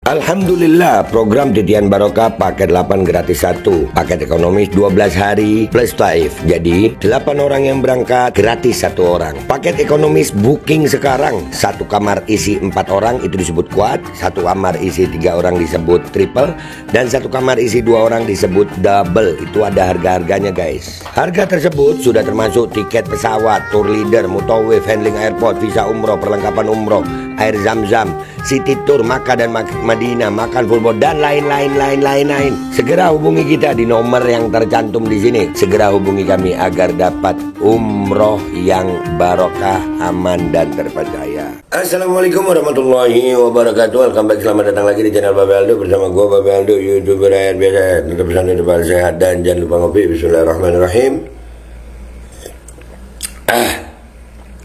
Alhamdulillah, program Titian Barokah paket 8 gratis 1, paket ekonomis 12 hari plus taif. Jadi 8 orang yang berangkat gratis 1 orang. Paket ekonomis booking sekarang, 1 kamar isi 4 orang itu disebut quad, 1 kamar isi 3 orang disebut triple, dan 1 kamar isi 2 orang disebut double. Itu ada harga-harganya guys. Harga tersebut sudah termasuk tiket pesawat, tour leader, mutawif, handling airport, visa umroh, perlengkapan umroh, air zam-zam, city tour, Makkah dan Madinah, makan full board, dan lain-lain. Segera hubungi kita di nomor yang tercantum di sini. Segera hubungi kami agar dapat umroh yang barokah, aman dan terpercaya. Assalamualaikum warahmatullahi wabarakatuh. Welcome back, selamat datang lagi di channel Babe Aldo bersama gue Babe Aldo, YouTuber rakyat biasa. Tetap pesan hidup sehat dan jangan lupa ngopi. Bismillahirrahmanirrahim.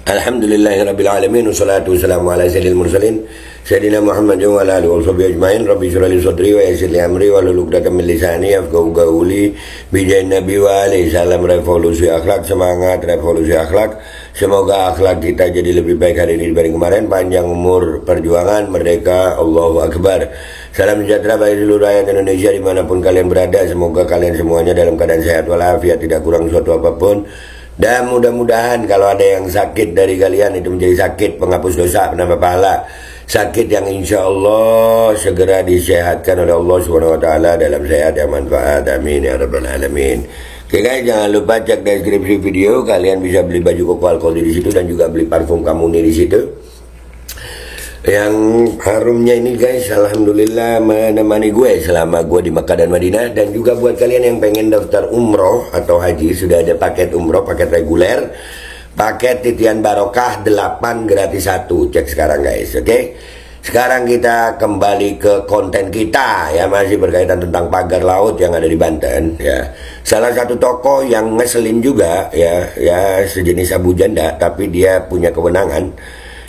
Alhamdulillahirabbil alamin, wassalatu wassalamu ala sayyidil mursalin sayyidina Muhammad wa ala alihi washabihi ajmain. Rabbi shrah li sadri wa yassir li amri wahlul 'uqdatam min lisani yafqahu qawli. Bijahin Nabi wa alaihi salam. Revolusi akhlak, semangat revolusi akhlak. Semoga akhlak kita jadi lebih baik hari ini dibanding kemarin. Panjang umur perjuangan, merdeka, Allahu Akbar. Salam sejahtera bagi seluruh rakyat Indonesia dimanapun kalian berada. Semoga kalian semuanya dalam keadaan sehat walafiat, tidak kurang suatu apapun. Dan mudah-mudahan kalau ada yang sakit dari kalian itu menjadi sakit penghapus dosa, penambah pahala. Sakit yang insya Allah segera disehatkan oleh Allah Subhanahu Wa Taala dalam sehat yang manfaat. Amin ya rabbal alamin. Oke guys, jangan lupa cek deskripsi video. Kalian bisa beli baju koko alkohol di situ dan juga beli parfum Kamuni di situ. Yang harumnya ini guys, alhamdulillah menemani gue selama gue di Makkah dan Madinah. Dan juga buat kalian yang pengen daftar umroh atau haji, sudah ada paket umroh, paket reguler, paket Titian Barokah 8 gratis 1. Cek sekarang guys, oke? Sekarang kita kembali ke konten kita ya, masih berkaitan tentang pagar laut yang ada di Banten ya. Salah satu toko yang ngeselin juga ya sejenis Abu Janda, tapi dia punya kewenangan,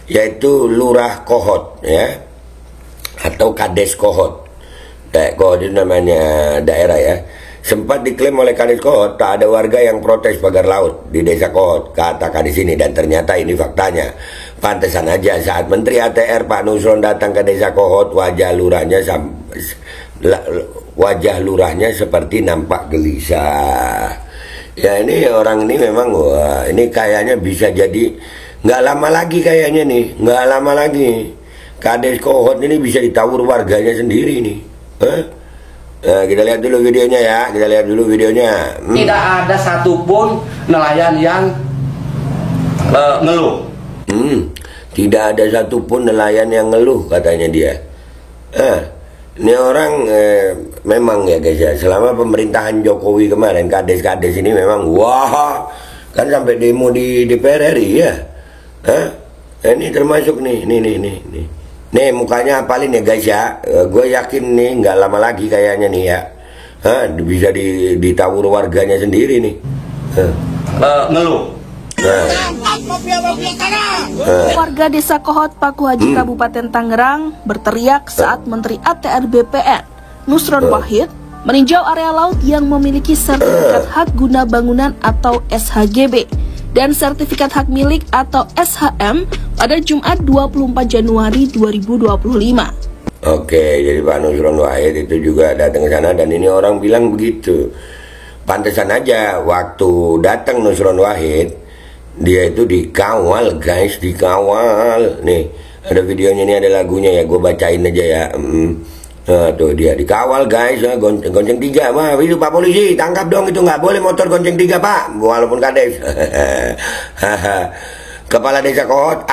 yaitu Lurah Kohot ya, atau Kades Kohot. Kohot itu namanya daerah ya. Sempat diklaim oleh Kades Kohot tak ada warga yang protes pagar laut di desa Kohot, kata Kades ini, dan ternyata ini faktanya. Pantesan aja saat Menteri ATR Pak Nusron datang ke desa Kohot, wajah lurahnya seperti nampak gelisah. Ya ini orang ini memang wah, ini kayaknya bisa jadi nggak lama lagi kayaknya nih, nggak lama lagi Kades Kohot ini bisa ditawur warganya sendiri nih. Nah, kita lihat dulu videonya ya, Tidak ada satupun nelayan yang ngeluh. Tidak ada satupun nelayan yang ngeluh katanya dia. Ini orang memang ya guys ya, selama pemerintahan Jokowi kemarin Kades ini memang wah, kan sampai demo di DPR RI ya. Ini termasuk nih. Nih mukanya apalin ya guys ya. Gue yakin nih nggak lama lagi kayaknya nih ya. Bisa ditawur warganya sendiri nih. Ngeluh. Warga desa Kohot, Paku Haji, Kabupaten Tangerang berteriak saat Menteri ATR BPN Nusron Wahid meninjau area laut yang memiliki sertifikat hak guna bangunan atau SHGB dan sertifikat hak milik atau SHM pada Jumat 24 Januari 2025. Oke, jadi Pak Nusron Wahid itu juga datang ke sana, dan ini orang bilang begitu. Pantesan aja waktu datang Nusron Wahid, dia itu dikawal guys, dikawal. Nih, ada videonya, ini ada lagunya ya, gue bacain aja ya. Tuh dia dikawal guys, gonceng 3. Wah itu Pak Polisi, tangkap dong, itu nggak boleh motor gonceng 3 Pak, walaupun Kades. Kepala Desa Kohot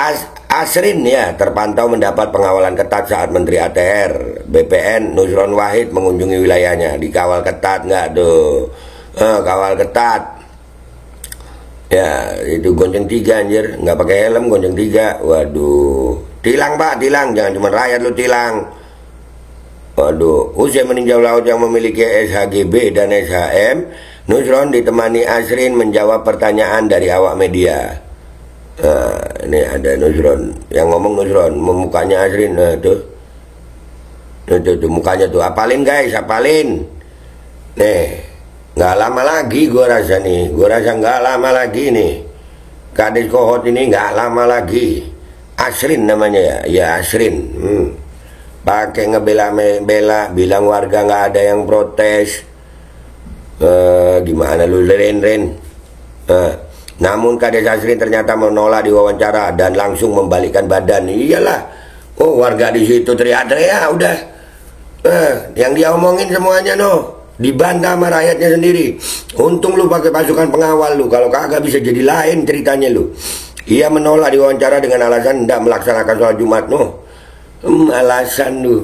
Asrin ya terpantau mendapat pengawalan ketat saat Menteri ATR BPN Nusron Wahid mengunjungi wilayahnya. Dikawal ketat nggak tuh? Kawal ketat. Ya itu gonceng 3 anjir, nggak pakai helm gonceng 3. Waduh, tilang Pak, tilang, jangan cuma rakyat lu tilang. Waduh, usai meninjau laut yang memiliki SHGB dan SHM, Nusron ditemani Asrin menjawab pertanyaan dari awak media. Ini ada Nusron, yang ngomong Nusron, mukanya Asrin, tuh mukanya tuh, apalin guys, apalin. Nih, nggak lama lagi gue rasa nggak lama lagi nih. Kades Kohot ini nggak lama lagi. Asrin namanya ya Asrin. pakai ngebela-bela, bilang warga nggak ada yang protes. Gimana lu Ren? Namun Kades Asrin ternyata menolak diwawancara dan langsung membalikkan badan. Iyalah, oh warga di situ teriak-teriak udah. Yang dia omongin semuanya dibantah sama rakyatnya sendiri. Untung lu pakai pasukan pengawal lu, kalau kagak bisa jadi lain ceritanya lu. Ia menolak diwawancara dengan alasan tidak melaksanakan sholat Jumat. Alasan lu.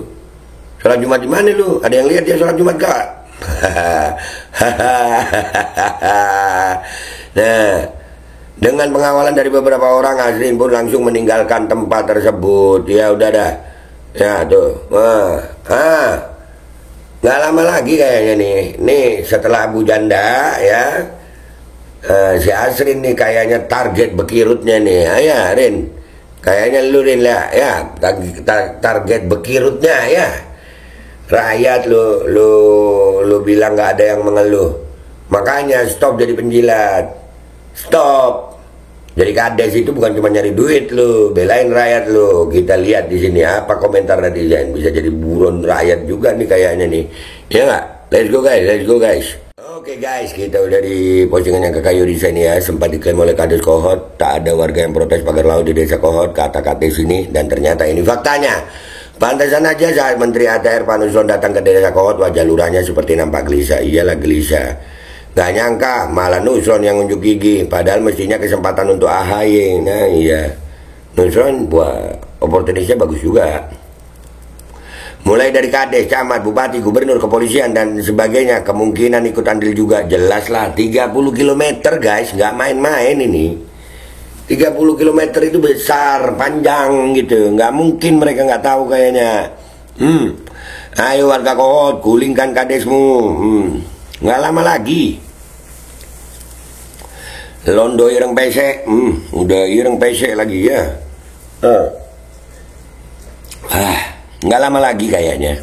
Sholat Jumat di mana lu? Ada yang lihat dia sholat Jumat gak? Nah, dengan pengawalan dari beberapa orang, Asrin pun langsung meninggalkan tempat tersebut. Ya udah dah. Ya tuh. Nggak lama lagi kayaknya nih setelah Abu Janda ya, si Asrin nih kayaknya target bekirutnya nih. Ya Rin, kayaknya lu Rin lah ya, target bekirutnya ya. Rakyat lu bilang nggak ada yang mengeluh, makanya stop jadi penjilat, stop. Jadi Kades itu bukan cuma nyari duit lu, belain rakyat lu. Kita lihat di sini apa komentar netizen, bisa jadi buron rakyat juga nih kayaknya nih, ya nggak? Let's go guys. Oke guys, kita udah di postingan yang Kakak Yuri ini ya, sempat diklaim oleh Kades Kohot, tak ada warga yang protes pagar laut di desa Kohot, kata Kades ini, dan ternyata ini faktanya. Pantesan aja saat Menteri ATR Pak Nusron datang ke desa Kohot, wajah lurahnya seperti nampak gelisah. Iyalah gelisah. Gak nyangka malah Nusron yang unjuk gigi, padahal mestinya kesempatan untuk AHY. Nah iya, Nusron buat oportunisnya bagus juga. Mulai dari Kades, camat, bupati, gubernur, kepolisian dan sebagainya, kemungkinan ikut andil juga. Jelas lah, 30 km guys, nggak main-main ini. 30 km itu besar, panjang gitu. Nggak mungkin mereka nggak tahu kayaknya. Ayo warga Kohot, gulingkan Kadesmu. Nggak lama lagi. Londo ireng pesek. Udah ireng pesek lagi ya. Nggak lama lagi kayaknya.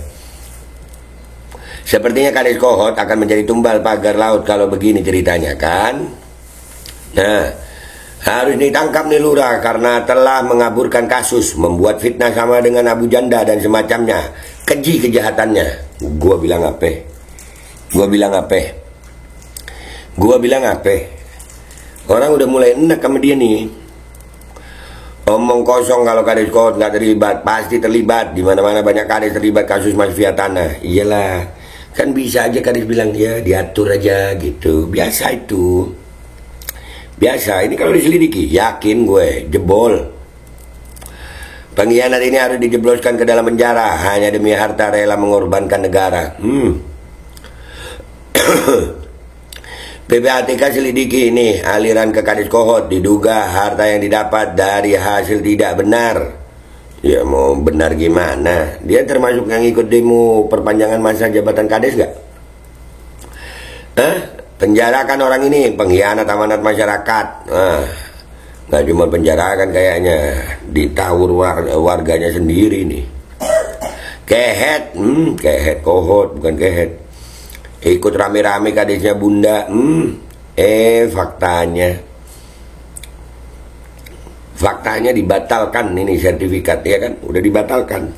Sepertinya Kades Kohot akan menjadi tumbal pagar laut kalau begini ceritanya kan. Nah, harus ditangkap nih lurah karena telah mengaburkan kasus, membuat fitnah sama dengan Abu Janda dan semacamnya. Keji kejahatannya. Gua bilang apa? Orang udah mulai enak sama dia nih. Omong kosong kalau Kades Kohot nggak terlibat, pasti terlibat. Di mana-mana banyak Kades terlibat kasus mafia tanah. Iyalah, kan bisa aja Kades bilang ya diatur aja gitu. Biasa itu. Biasa, ini kalau diselidiki, yakin gue, jebol. Pengkhianat ini harus dijebloskan ke dalam penjara, hanya demi harta rela mengorbankan negara. PPATK selidiki ini, aliran ke Kades Kohot, diduga harta yang didapat dari hasil tidak benar. Ya mau benar gimana? Dia termasuk yang ikut demo perpanjangan masa jabatan Kades gak? Penjarakan orang ini, pengkhianat amanat masyarakat. Nggak cuma penjarakan kayaknya, ditawur warganya sendiri nih. Kehet, Kehet Kohot bukan Kehet. Ikut rame-rame Kadesnya Bunda. Faktanya dibatalkan ini sertifikat ya kan, udah dibatalkan.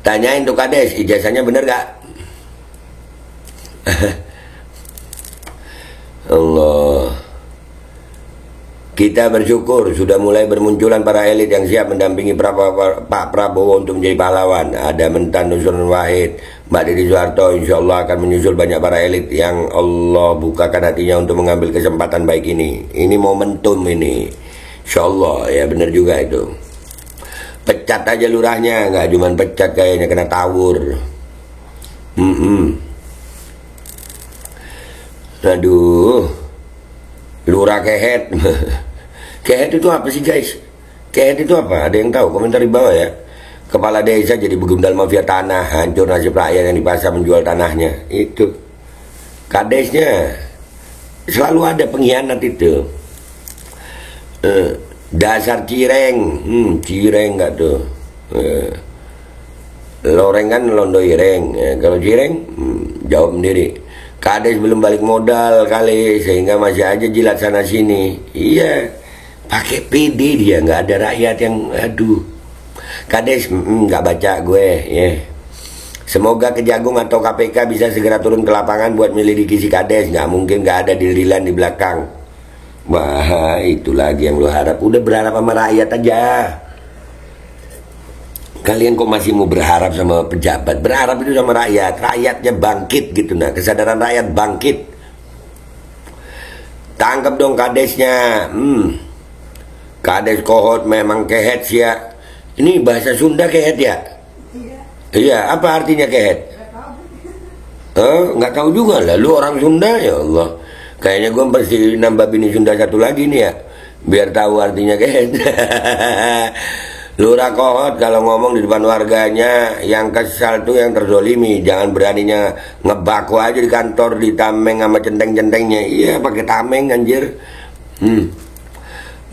Tanyain tuh Kades, ijazahnya bener gak? Allah. Kita bersyukur sudah mulai bermunculan para elit yang siap mendampingi Pak Prabowo untuk menjadi pahlawan. Ada Mentan Nusron Wahid, Mbak Didi Soeharto, insya Allah akan menyusul banyak para elit yang Allah bukakan hatinya untuk mengambil kesempatan baik ini. Ini momentum ini, insya Allah ya, benar juga itu. Pecat aja lurahnya, nggak cuman pecat kayaknya kena tawur. Aduh, lurah Kehet. Kehet itu apa sih guys? Kehet itu apa? Ada yang tahu? Komentar di bawah ya. Kepala desa jadi begundal mafia tanah, hancur nasib rakyat yang dipaksa menjual tanahnya. Itu Kadesnya selalu ada pengkhianat itu. Dasar cireng, cireng nggak tuh? Loreng kan londo ireng. Kalau cireng, jawab sendiri. Kades belum balik modal kali, sehingga masih aja jilat sana sini. Iya, pakai PD dia, nggak ada rakyat yang, aduh. Kades, nggak baca gue, ya. Semoga Kejagung atau KPK bisa segera turun ke lapangan buat menyelidiki si Kades. Nggak mungkin nggak ada deal-dealan di belakang. Wah, itu lagi yang lu harap. Udah berharap sama rakyat aja. Kalian kok masih mau berharap sama pejabat? Berharap itu sama rakyat. Rakyatnya bangkit gitu, nah. Kesadaran rakyat bangkit. Tangkap dong Kadesnya. Kades Kohot memang kehet sih ya. Ini bahasa Sunda kehet ya? Iya, apa artinya kehet? Nggak tahu juga lah, lu orang Sunda ya Allah. Kayaknya gue mesti nambah bini Sunda satu lagi nih ya, biar tahu artinya kehet. Lurah Kohot kalau ngomong di depan warganya, yang kesal tuh yang terzolimi. Jangan beraninya ngebako aja di kantor, ditameng sama centeng-centengnya. Iya, pakai tameng anjir.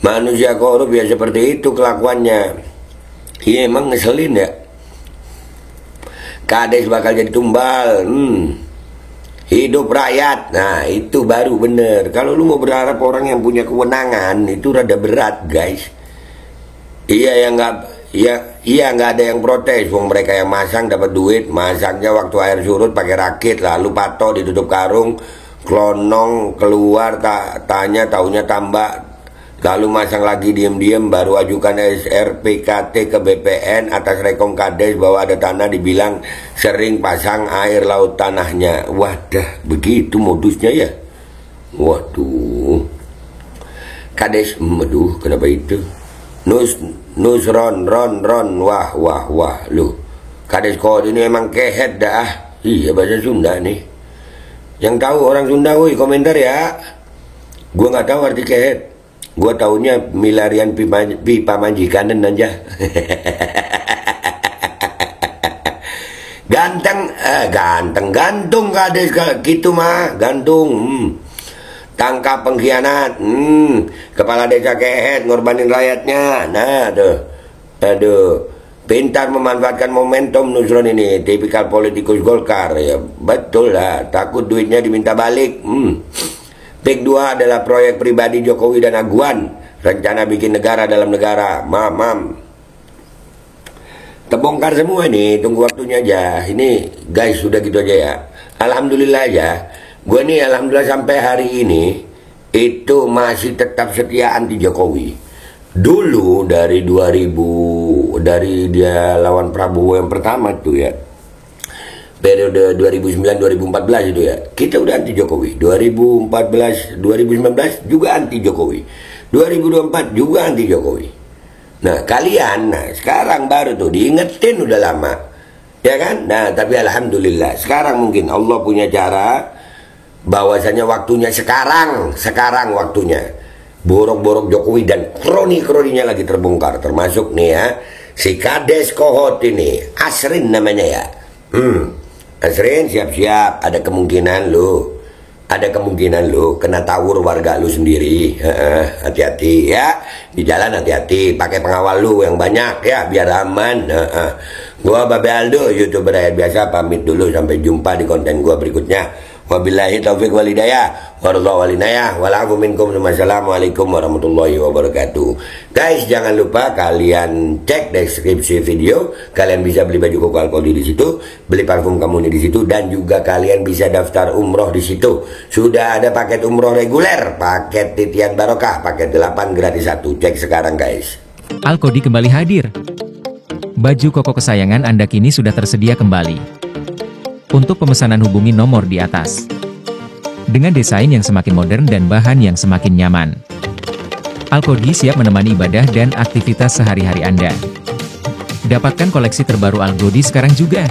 Manusia korup ya seperti itu kelakuannya. Iya, emang ngeselin ya. Kades bakal jadi tumbal. Hidup rakyat. Nah, itu baru bener. Kalau lu mau berharap orang yang punya kewenangan, itu rada berat, guys. Iya nggak ada yang protes. Wong mereka yang masang dapat duit, masangnya waktu air surut pakai rakit, lalu patok ditutup karung, klonong keluar, tanya taunya tambah. Lalu masang lagi diem-diem, baru ajukan SRPKT ke BPN atas rekom Kades bahwa ada tanah dibilang sering pasang air laut tanahnya. Wadah, begitu modusnya ya. Waduh. Kades, aduh, kenapa itu? Ron, wah, lu. Kades Kohot ini emang kehet dah. Iya, bahasa Sunda nih. Yang tahu orang Sunda, woi, komentar ya. Gua nggak tahu arti kehet. Gua taunya milarian pipa majikanan aja. Gantung Kades gitu mah, gantung. Tangkap pengkhianat, kepala desa kehet ngorbanin rakyatnya. Nah, aduh, pintar memanfaatkan momentum Nusron ini, tipikal politikus Golkar ya, betul lah, takut duitnya diminta balik. Pik 2 adalah proyek pribadi Jokowi dan Aguan, rencana bikin negara dalam negara. Terbongkar semua nih, tunggu waktunya aja. Ini guys, sudah gitu aja ya. Alhamdulillah aja. Gue nih alhamdulillah sampai hari ini itu masih tetap setia anti Jokowi. Dulu dari dia lawan Prabowo yang pertama tuh ya, periode 2009-2014 itu ya, kita udah anti Jokowi. 2014-2019 juga anti Jokowi. 2024 juga anti Jokowi. Nah kalian, sekarang baru tuh diingetin udah lama, ya kan? Nah tapi alhamdulillah sekarang mungkin Allah punya cara bahwasanya waktunya sekarang waktunya. Borok-borok Jokowi dan kroni-kroninya lagi terbongkar, termasuk nih ya si Kades Kohot ini, Asrin namanya ya. Asrin, siap-siap, ada kemungkinan lu kena tawur warga lu sendiri. Hati-hati ya, di jalan hati-hati, pakai pengawal lu yang banyak ya biar aman. Gua Babe Aldo, YouTuber rakyat biasa, pamit dulu, sampai jumpa di konten gua berikutnya. Wabillahi taufiq walhidayah, warahmatullahi wabarakatuh, walafu minkum, wassalamualaikum warahmatullahi wabarakatuh. Guys, jangan lupa kalian cek deskripsi video, kalian bisa beli baju koko alkoli di situ, beli parfum kamu di situ, dan juga kalian bisa daftar umroh di situ. Sudah ada paket umroh reguler, paket titian barokah, paket 8 gratis 1. Cek sekarang guys. Alkodi kembali hadir. Baju koko kesayangan Anda kini sudah tersedia kembali. Untuk pemesanan hubungi nomor di atas. Dengan desain yang semakin modern dan bahan yang semakin nyaman. Alkodi siap menemani ibadah dan aktivitas sehari-hari Anda. Dapatkan koleksi terbaru Alkodi sekarang juga.